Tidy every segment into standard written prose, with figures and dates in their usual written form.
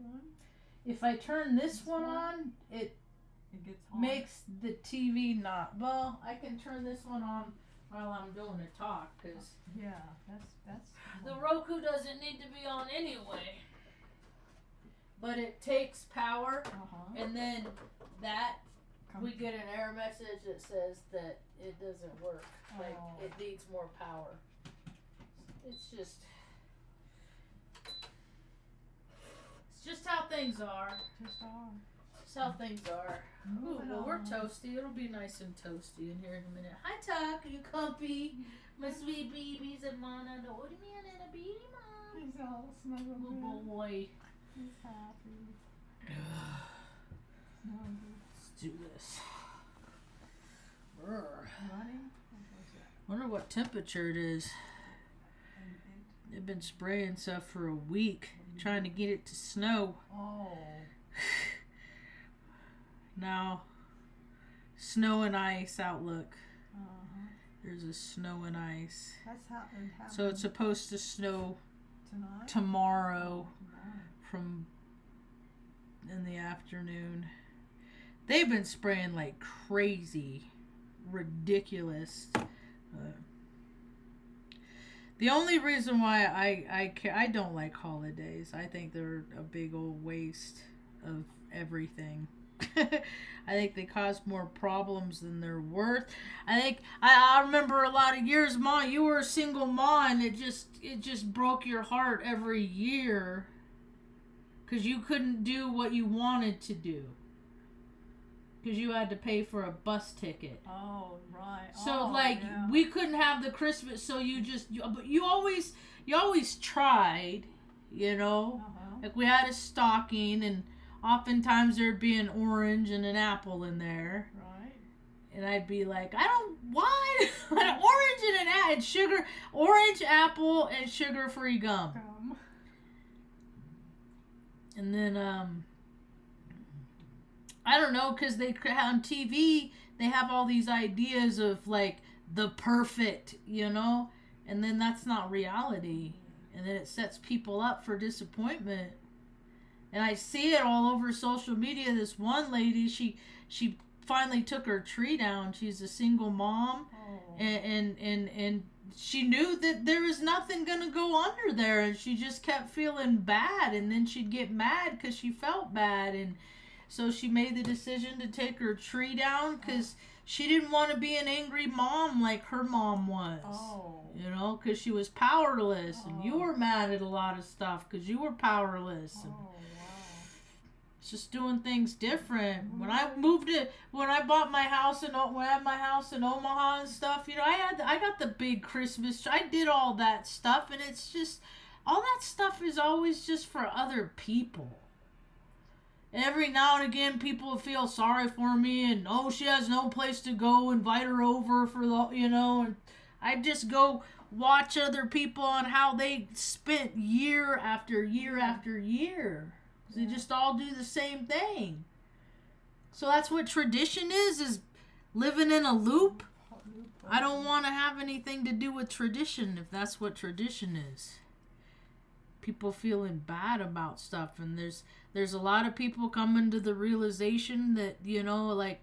one? If I turn this one on, it gets hot. makes the TV not. Well, I can turn this one on while I'm doing a talk, because yeah, that's the Roku doesn't need to be on anyway. But it takes power, and then we get an error message that says that it doesn't work. Like, it needs more power. It's just how things are. Just how things are. Ooh, well, we're toasty. It'll be nice and toasty in here in a minute. Hi, Tuck. Are you comfy? My sweet babies and Mona. What do you mean in a baby, Mom? He's all snuggled in. Good boy. He's happy. Let's do this. Running? Wonder what temperature it is. They've been spraying stuff for a week, trying to get it to snow. Now, snow and ice outlook. There's a snow and ice. That's happened. So it's supposed to snow tonight? Tomorrow from in the afternoon. They've been spraying like crazy. Ridiculous. The only reason why I don't like holidays, I think they're a big old waste of everything. I think they cause more problems than they're worth. I think I remember a lot of years, Ma, you were a single ma, and it just broke your heart every year because you couldn't do what you wanted to do. Because you had to pay for a bus ticket. Oh, right. So, we couldn't have the Christmas, so but you always tried, you know? Like, we had a stocking, and oftentimes there'd be an orange and an apple in there. Right. And I'd be like, why? An orange and sugar, orange, apple, and sugar-free gum. And then, I don't know, because on TV, they have all these ideas of, like, the perfect, you know? And then that's not reality. And then it sets people up for disappointment. And I see it all over social media. This one lady, she finally took her tree down. She's a single mom. And she knew that there was nothing going to go under there. And she just kept feeling bad. And then she'd get mad because she felt bad. And so she made the decision to take her tree down because she didn't want to be an angry mom like her mom was. You know, because she was powerless. And you were mad at a lot of stuff because you were powerless. And it's just doing things different. When I bought my house when I had my house in Omaha and stuff, you know, I got the big Christmas tree. I did all that stuff, and it's just, all that stuff is always just for other people. And every now and again, people feel sorry for me, and she has no place to go. Invite her over for and I just go watch other people on how they spent year after year after year. They just all do the same thing. So that's what tradition is living in a loop. I don't want to have anything to do with tradition if that's what tradition is. People feeling bad about stuff, and there's a lot of people coming to the realization that, you know, like,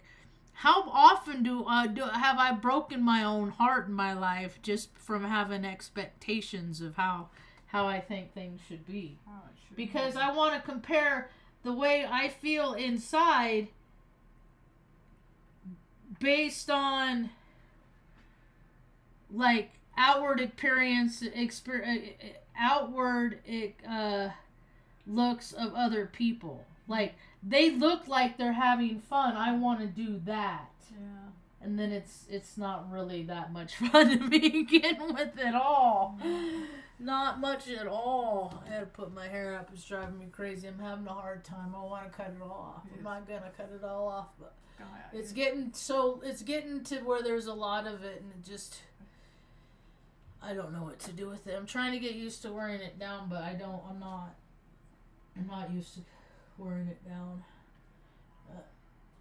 how often have I broken my own heart in my life just from having expectations of how I think things should be? Because I want to compare the way I feel inside based on, like, outward looks of other people. Like, they look like they're having fun. I want to do that. Yeah. And then it's not really that much fun to begin with at all. Not much at all. I had to put my hair up. It's driving me crazy. I'm having a hard time. I want to cut it all off. I'm not gonna cut it all off, but it's getting to where there's a lot of it, and it just, I don't know what to do with it. I'm trying to get used to wearing it down, but I'm not used to wearing it down.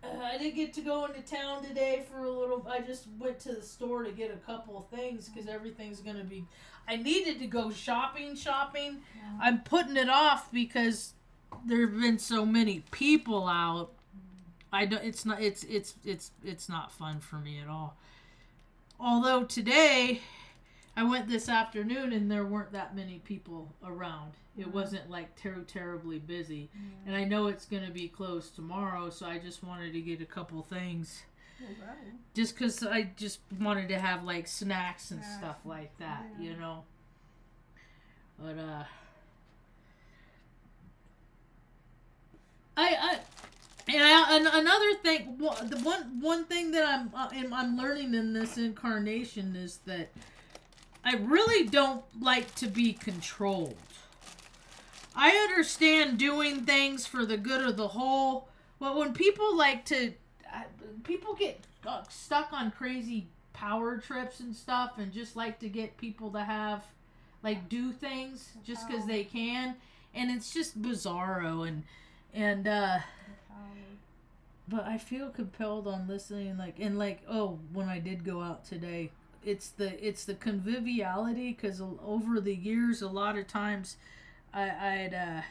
I didn't get to go into town today for a little. I just went to the store to get a couple of things because everything's going to be. I needed to go shopping. Yeah. I'm putting it off because there have been so many people out. I don't. It's not. It's not fun for me at all. Although today, I went this afternoon and there weren't that many people around. It wasn't like terribly busy, and I know it's gonna be closed tomorrow. So I just wanted to get a couple things. Just because I just wanted to have like snacks and stuff like that, you know. But and another thing, the one thing that I'm learning in this incarnation is that I really don't like to be controlled. I understand doing things for the good of the whole, but when people people get stuck on crazy power trips and stuff and just like to get people to have do things just because they can, and it's just bizarro and but I feel compelled on listening when I did go out today, it's the conviviality, because over the years a lot of times I'd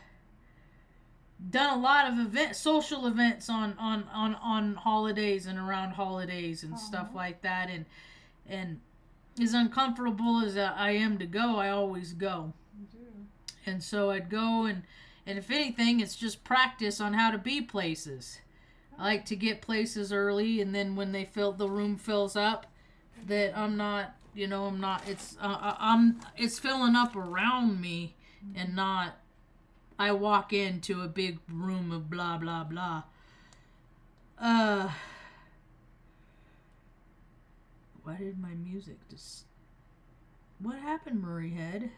done a lot of social events on holidays and around holidays and stuff like that, and as uncomfortable as I am to go, I always go. And so I'd go, and if anything, it's just practice on how to be places. I like to get places early, and then when the room fills up, that it's filling up around me, and not I walk into a big room of blah blah blah. Why did my music just... What happened, Murray Head?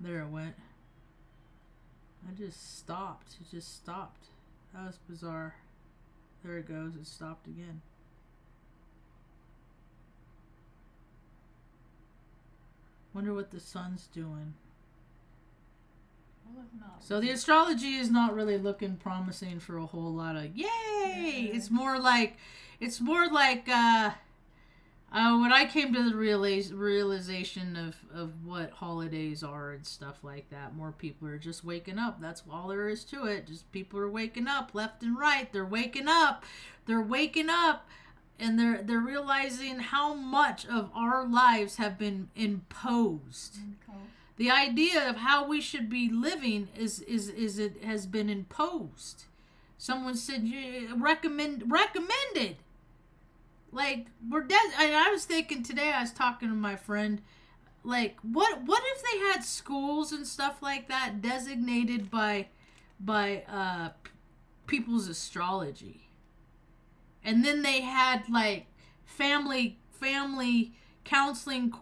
There it went. I just stopped. It just stopped. That was bizarre. There it goes. It stopped again. Wonder what the sun's doing. So the astrology is not really looking promising for a whole lot of yay. Yeah. It's more like when I came to the realization of what holidays are and stuff like that, more people are just waking up. That's all there is to it. Just people are waking up left and right. They're waking up. And they're realizing how much of our lives have been imposed. The idea of how we should be living is it has been imposed. Someone said recommended. Like, we're dead. And I was thinking today, I was talking to my friend, like, what if they had schools and stuff like that designated by people's astrology, and then they had like family counseling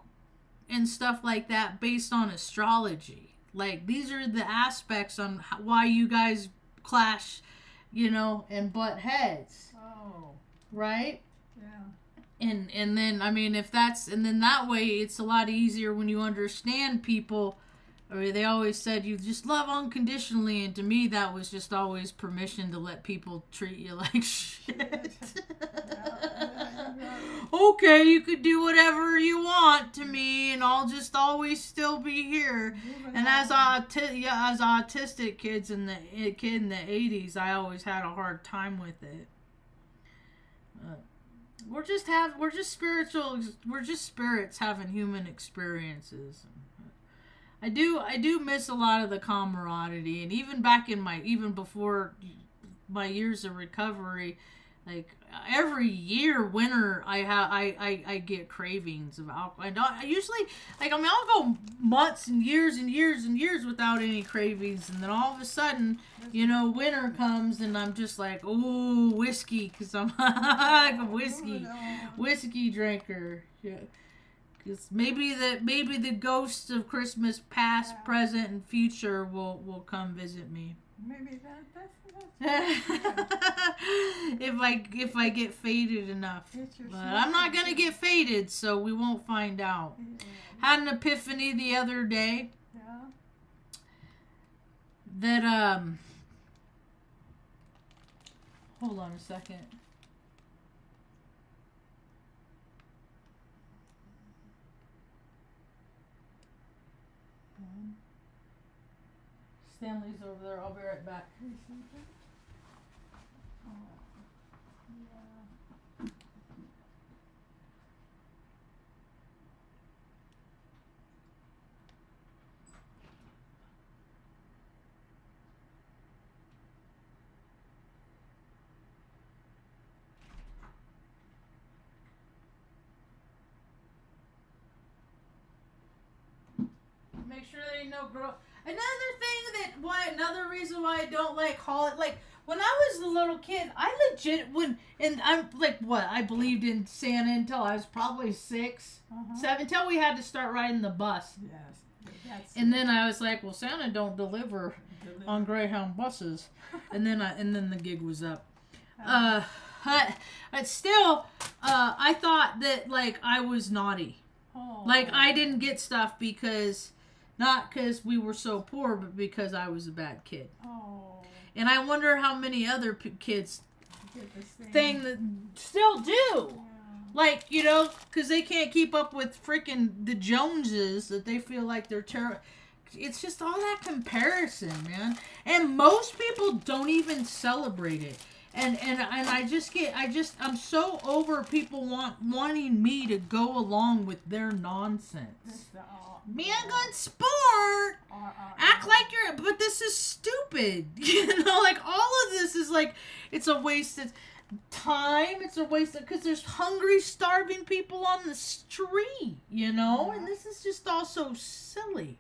and stuff like that based on astrology. Like, these are the aspects on why you guys clash, and butt heads. Oh. Right? Yeah. And then, I mean, and then that way it's a lot easier when you understand people. Or they always said you just love unconditionally, and to me that was just always permission to let people treat you like shit. Okay, you could do whatever you want to me, and I'll just always still be here. And as autistic kid in the 80s, I always had a hard time with it. We're just spirits having human experiences. I do miss a lot of the camaraderie, and even before my years of recovery, like every year winter I get cravings of alcohol. I usually I'll go months and years without any cravings, and then all of a sudden, winter comes and I'm just like, oh, whiskey, because I'm like a whiskey drinker. Yeah. Because maybe the ghosts of Christmas past, present, and future will come visit me. Maybe that's if I get faded enough. But I'm not gonna get faded, so we won't find out. Yeah. Had an epiphany the other day. Yeah. That hold on a second. Stanley's over there. I'll be right back. Oh, yeah. Make sure there ain't no girl. Another reason why I don't like holiday. Like when I was a little kid, I legit and I'm like what I believed in Santa until I was probably 6, 7, until we had to start riding the bus. Yes. And then I was like, well, Santa don't deliver on Greyhound buses. and then the gig was up. But still, I thought that like I was naughty. Oh. Like I didn't get stuff because. Not because we were so poor, but because I was a bad kid. Oh. And I wonder how many other kids thing that still do. Yeah. Like, you know, because they can't keep up with freaking the Joneses that they feel like they're terrible. It's just all that comparison, man. And most people don't even celebrate it. And I'm so over people wanting me to go along with their nonsense. Me and gun sport. Act like you're, but this is stupid. You know, like all of this is like, it's a waste of time. It's a waste of, because there's hungry, starving people on the street, you know, and this is just all so silly.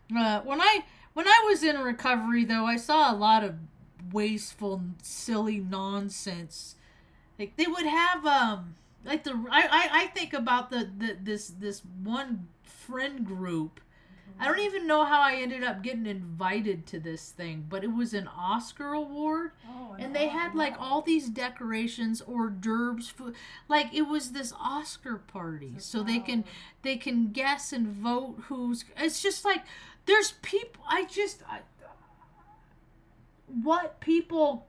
When I was in recovery though, I saw a lot of wasteful, silly nonsense. Like they would have, like I think about this one friend group. I don't even know how I ended up getting invited to this thing, but it was an Oscar award, and they had like all these decorations, hors d'oeuvres, food. Like it was this Oscar party, so they can guess and vote who's. It's just like there's people. What people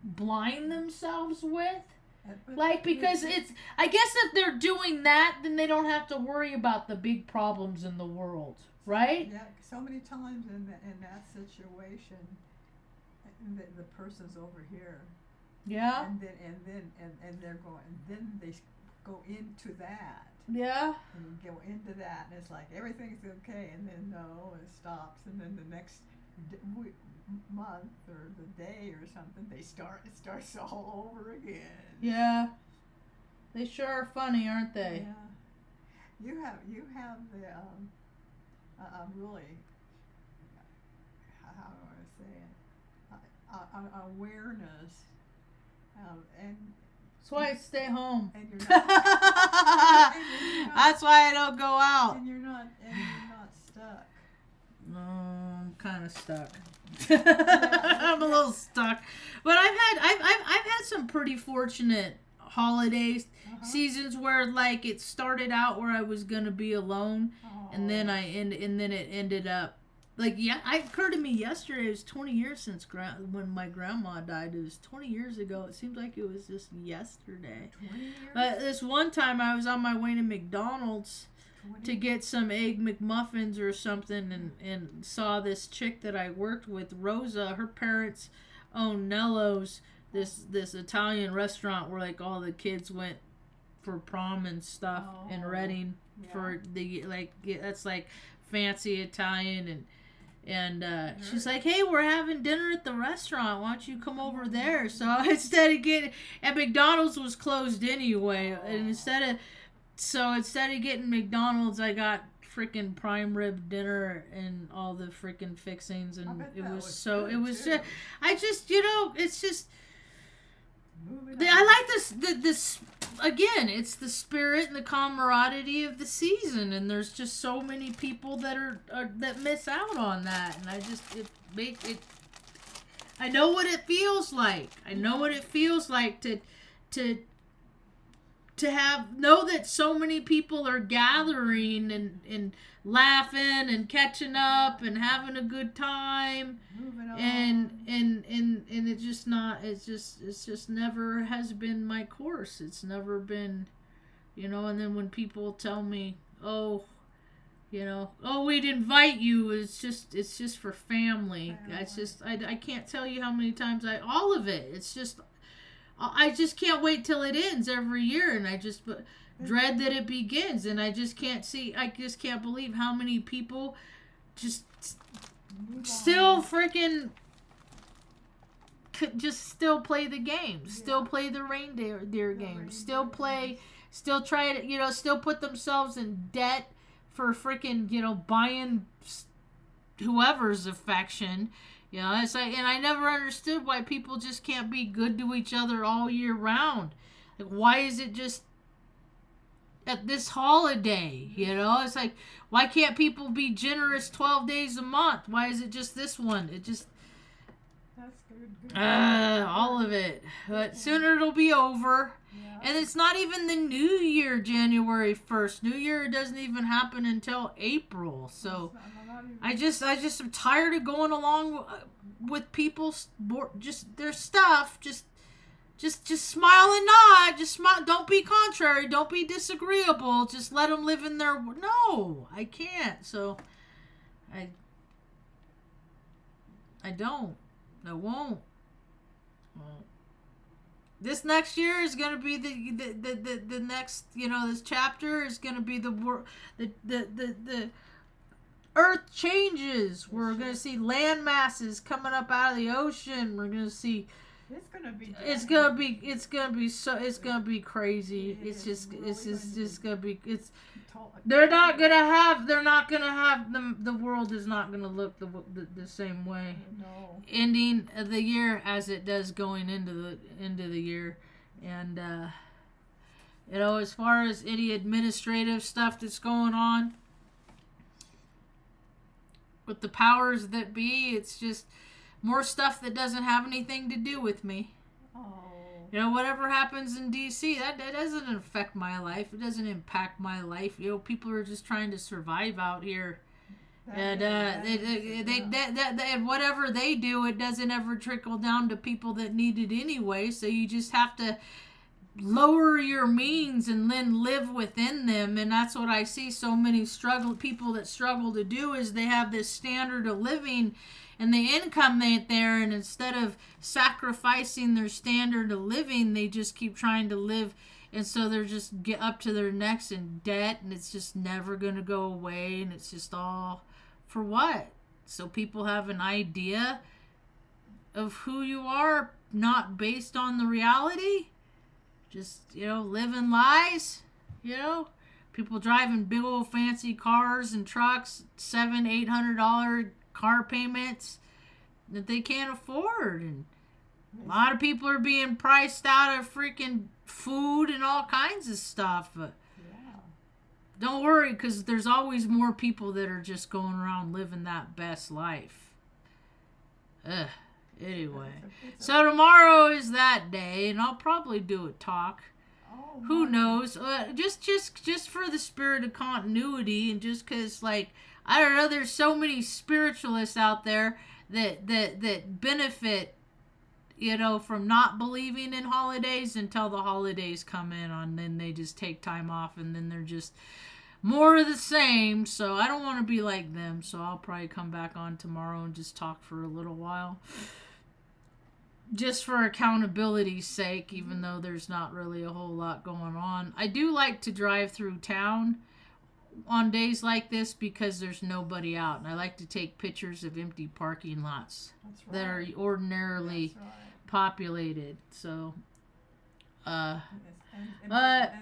blind themselves with. Like, because it's, I guess if they're doing that, then they don't have to worry about the big problems in the world, right? Yeah, so many times in that situation, the person's over here. Yeah. And they're going, and then they go into that. Yeah. And you go into that, and it's like everything's okay, and then no, it stops, and then the next month or the day or something, it starts all over again. Yeah, they sure are funny, aren't they? Yeah, you have the really, how do I say it, awareness, and that's why I stay home. And you're not, that's why I don't go out. And you're not stuck. No, I'm kind of stuck. I'm a little stuck, but I've had some pretty fortunate holidays, seasons where like it started out where I was gonna be alone, and then it ended up like it occurred to me yesterday. It was 20 years since when my grandma died. It was 20 years ago. It seems like it was just yesterday. 20 years? But this one time I was on my way to McDonald's to get some egg McMuffins or something, and saw this chick that I worked with, Rosa. Her parents owned Nello's, this Italian restaurant where like all the kids went for prom and stuff in Reading for the that's like fancy Italian, and she's like, hey, we're having dinner at the restaurant, why don't you come over there? So instead of McDonald's was closed anyway, and instead of getting McDonald's, I got freaking prime rib dinner and all the freaking fixings, and it was I like this again, it's the spirit and the camaraderie of the season, and there's just so many people that that miss out on that, and I know what it feels like. I know what it feels like to know that so many people are gathering and laughing and catching up and having a good time, and it's just never has been my course. It's never been, and then when people tell me, oh, You know, oh, we'd invite you. It's just for family. Family. It's just, I can't tell you how many times all of it. It's just, I just can't wait till it ends every year, and I just dread that it begins, and I just can't believe how many people just still freaking just still play the games, still play the reindeer games, still try to, still put themselves in debt for freaking, buying whoever's affection. It's like, and I never understood why people just can't be good to each other all year round. Like, why is it just at this holiday? It's like, why can't people be generous 12 days a month? Why is it just this one? It just, that's good. all of it. But sooner it'll be over. Yeah. And it's not even the New Year, January 1st. New Year doesn't even happen until April. So I just am tired of going along with people's just their stuff. Just smile and nod. Just smile. Don't be contrary. Don't be disagreeable. Just let them live in their. No, I can't. So I don't. I won't. This next year is going to be the next, this chapter is going to be the earth changes. We're going to see land masses coming up out of the ocean. We're going to see it's going to be crazy. It's just going to be, they're not going to have the world is not going to look the same way. No. Ending the year as it does going into the year. And as far as any administrative stuff that's going on with the powers that be, it's just more stuff that doesn't have anything to do with me. Oh. Whatever happens in D.C., that doesn't affect my life. It doesn't impact my life. People are just trying to survive out here. And whatever they do, it doesn't ever trickle down to people that need it anyway. So you just have to lower your means and then live within them. And that's what I see so many people that struggle to do, is they have this standard of living and the income ain't there, and instead of sacrificing their standard of living, they just keep trying to live, and so they're just get up to their necks in debt, and it's just never going to go away, and it's just all for what? So people have an idea of who you are, not based on the reality, just, living lies, people driving big old fancy cars and trucks, $700-800 car payments that they can't afford, and a lot of people are being priced out of freaking food and all kinds of stuff. But don't worry, because there's always more people that are just going around living that best life. Anyway, so tomorrow is that day, and I'll probably do a talk. Who knows? Just for the spirit of continuity, and just because, like, I don't know, there's so many spiritualists out there that benefit, from not believing in holidays until the holidays come in, and then they just take time off, and then they're just more of the same. So I don't want to be like them. So I'll probably come back on tomorrow and just talk for a little while, just for accountability's sake, even though there's not really a whole lot going on. I do like to drive through town on days like this because there's nobody out, and I like to take pictures of empty parking lots that are ordinarily populated. So and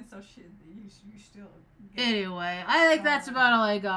so you still anyway, I think that's about all I got.